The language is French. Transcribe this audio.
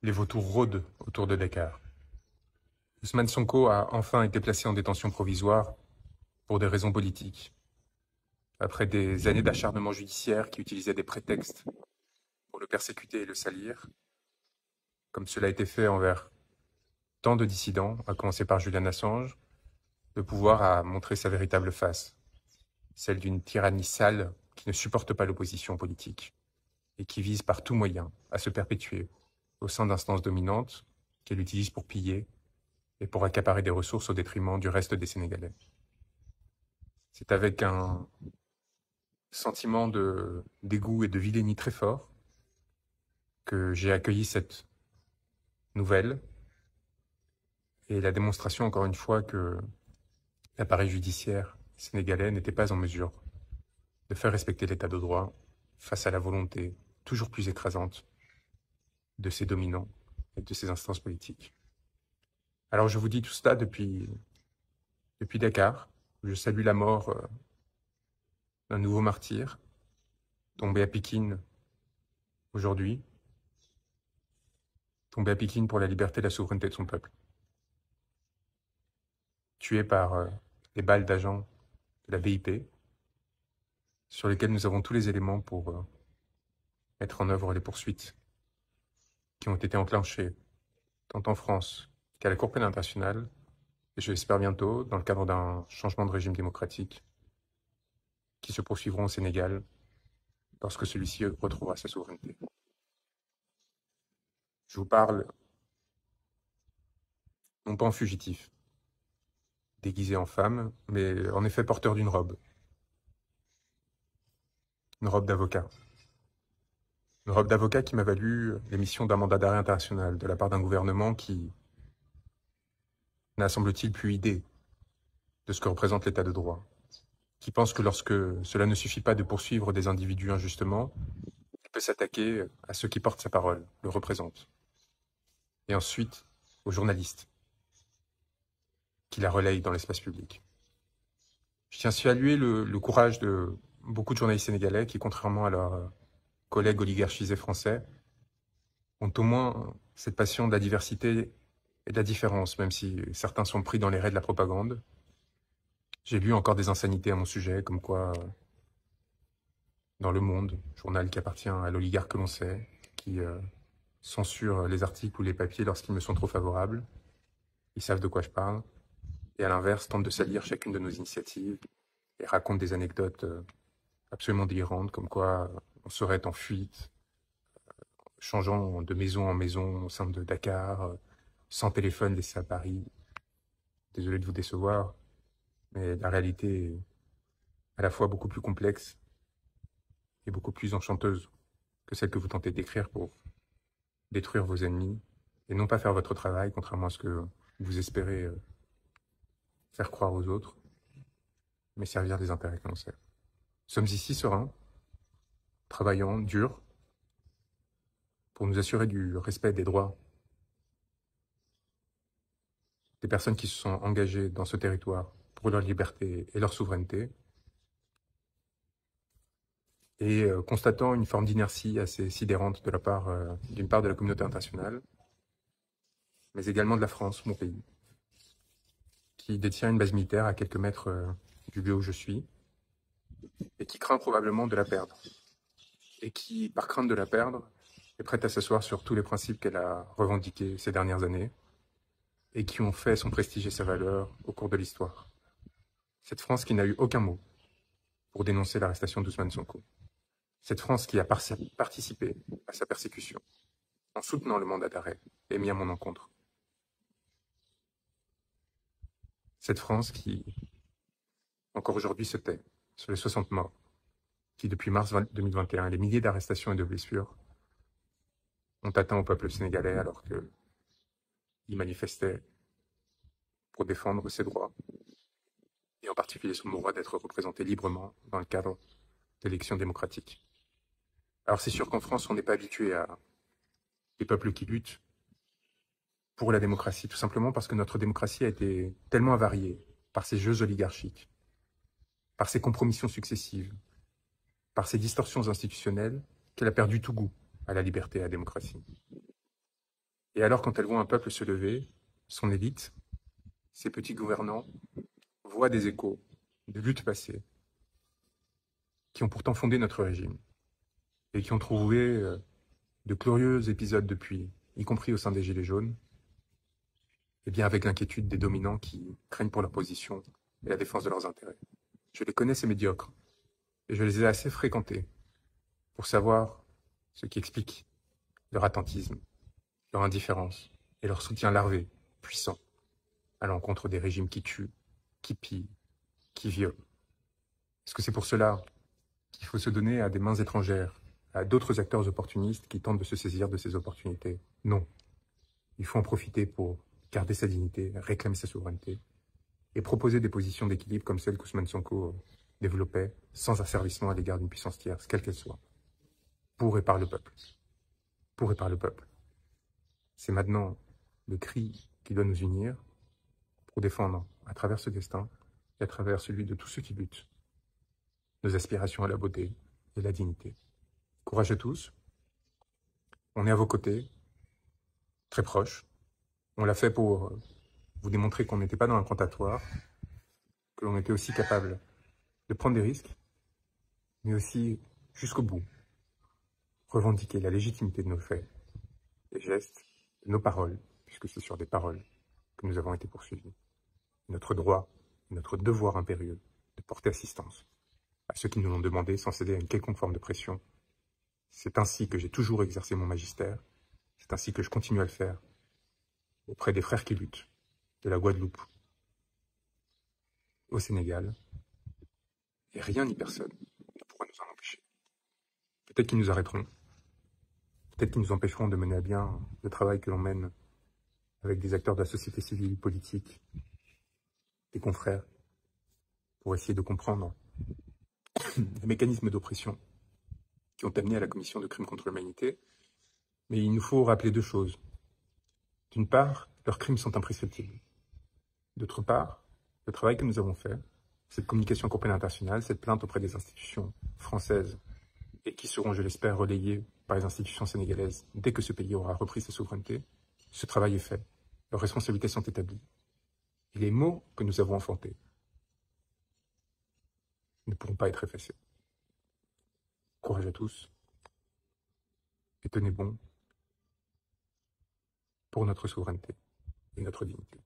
Les vautours rôdent autour de Dakar. Ousmane Sonko a enfin été placé en détention provisoire pour des raisons politiques. Après des années d'acharnement judiciaire qui utilisaient des prétextes pour le persécuter et le salir, comme cela a été fait envers tant de dissidents, à commencer par Julian Assange, le pouvoir a montré sa véritable face, celle d'une tyrannie sale qui ne supporte pas l'opposition politique et qui vise par tout moyen à se perpétuer au sein d'instances dominantes qu'elle utilise pour piller et pour accaparer des ressources au détriment du reste des Sénégalais. C'est avec un sentiment de dégoût et de vilainie très fort que j'ai accueilli cette nouvelle et la démonstration, encore une fois, que l'appareil judiciaire sénégalais n'était pas en mesure de faire respecter l'état de droit face à la volonté toujours plus écrasante de ses dominants et de ses instances politiques. Alors je vous dis tout cela depuis Dakar. Je salue la mort d'un nouveau martyr, tombé à Pékin aujourd'hui, tombé à Pékin pour la liberté et la souveraineté de son peuple. Tué par les balles d'agents de la BIP, sur lesquels nous avons tous les éléments pour mettre en œuvre les poursuites qui ont été enclenchées tant en France qu'à la Cour pénale internationale, et je l'espère bientôt, dans le cadre d'un changement de régime démocratique, qui se poursuivront au Sénégal lorsque celui-ci retrouvera sa souveraineté. Je vous parle non pas en fugitif, déguisé en femme, mais en effet porteur d'une robe. Une robe d'avocat. Une robe d'avocat qui m'a valu l'émission d'un mandat d'arrêt international de la part d'un gouvernement qui n'a, semble-t-il, plus idée de ce que représente l'état de droit, qui pense que lorsque cela ne suffit pas de poursuivre des individus injustement, il peut s'attaquer à ceux qui portent sa parole, le représentent, et ensuite aux journalistes qui la relayent dans l'espace public. Je tiens à saluer le courage de beaucoup de journalistes sénégalais qui, contrairement à leurs collègues oligarchisés français, ont au moins cette passion de la diversité et de la différence, même si certains sont pris dans les raies de la propagande. J'ai lu encore des insanités à mon sujet, comme quoi, dans Le Monde, journal qui appartient à l'oligarque que l'on sait, qui censure les articles ou les papiers lorsqu'ils me sont trop favorables, ils savent de quoi je parle, et à l'inverse, tente de salir chacune de nos initiatives et raconte des anecdotes absolument délirantes, comme quoi on serait en fuite, changeant de maison en maison au sein de Dakar, sans téléphone laissé à Paris. Désolé de vous décevoir, mais la réalité est à la fois beaucoup plus complexe et beaucoup plus enchanteuse que celle que vous tentez d'écrire pour détruire vos ennemis et non pas faire votre travail, contrairement à ce que vous espérez faire croire aux autres, mais servir des intérêts que l'on sait. Nous sommes ici sereins, travaillant, dur, pour nous assurer du respect des droits des personnes qui se sont engagées dans ce territoire pour leur liberté et leur souveraineté, et constatant une forme d'inertie assez sidérante de la part, d'une part de la communauté internationale, mais également de la France, mon pays, qui détient une base militaire à quelques mètres du lieu où je suis, et qui craint probablement de la perdre, et qui, par crainte de la perdre, est prête à s'asseoir sur tous les principes qu'elle a revendiqués ces dernières années, et qui ont fait son prestige et sa valeur au cours de l'histoire. Cette France qui n'a eu aucun mot pour dénoncer l'arrestation d'Ousmane Sonko. Cette France qui a participé à sa persécution en soutenant le mandat d'arrêt émis à mon encontre. Cette France qui, encore aujourd'hui, se tait sur les 60 morts, qui depuis mars 2021, les milliers d'arrestations et de blessures ont atteint au peuple sénégalais alors qu'il manifestait pour défendre ses droits, et en particulier son droit d'être représenté librement dans le cadre d'élections démocratiques. Alors c'est sûr qu'en France, on n'est pas habitué à des peuples qui luttent pour la démocratie, tout simplement parce que notre démocratie a été tellement avariée par ces jeux oligarchiques, par ces compromissions successives, par ces distorsions institutionnelles, qu'elle a perdu tout goût à la liberté et à la démocratie. Et alors, quand elles voient un peuple se lever, son élite, ses petits gouvernants, voient des échos de luttes passées qui ont pourtant fondé notre régime et qui ont trouvé de glorieux épisodes depuis, y compris au sein des Gilets jaunes, et bien avec l'inquiétude des dominants qui craignent pour leur position et la défense de leurs intérêts. Je les connais, ces médiocres, et je les ai assez fréquentés pour savoir ce qui explique leur attentisme, leur indifférence et leur soutien larvé, puissant, à l'encontre des régimes qui tuent, qui pillent, qui violent. Est-ce que c'est pour cela qu'il faut se donner à des mains étrangères, à d'autres acteurs opportunistes qui tentent de se saisir de ces opportunités? Non. Il faut en profiter pour garder sa dignité, réclamer sa souveraineté et proposer des positions d'équilibre comme celles qu'Ousmane Sonko développait, sans asservissement à l'égard d'une puissance tierce, quelle qu'elle soit, pour et par le peuple. Pour et par le peuple. C'est maintenant le cri qui doit nous unir pour défendre, à travers ce destin et à travers celui de tous ceux qui luttent, nos aspirations à la beauté et la dignité. Courage à tous. On est à vos côtés, très proches. On l'a fait pour vous démontrer qu'on n'était pas dans l'incantatoire, que l'on était aussi capable de prendre des risques, mais aussi, jusqu'au bout, revendiquer la légitimité de nos faits, des gestes, de nos paroles, puisque c'est sur des paroles que nous avons été poursuivis. Notre droit, notre devoir impérieux de porter assistance à ceux qui nous l'ont demandé sans céder à une quelconque forme de pression. C'est ainsi que j'ai toujours exercé mon magistère, c'est ainsi que je continue à le faire auprès des frères qui luttent, de la Guadeloupe au Sénégal, et rien ni personne ne pourra nous en empêcher. Peut-être qu'ils nous arrêteront, peut-être qu'ils nous empêcheront de mener à bien le travail que l'on mène avec des acteurs de la société civile, politique, des confrères, pour essayer de comprendre les mécanismes d'oppression qui ont amené à la commission de crimes contre l'humanité. Mais il nous faut rappeler deux choses. D'une part, leurs crimes sont imprescriptibles. D'autre part, le travail que nous avons fait, cette communication à Cour pénale internationale, cette plainte auprès des institutions françaises et qui seront, je l'espère, relayées par les institutions sénégalaises dès que ce pays aura repris sa souveraineté, ce travail est fait. Leurs responsabilités sont établies. Et les mots que nous avons enfantés ne pourront pas être effacés. Courage à tous et tenez bon pour notre souveraineté et notre dignité.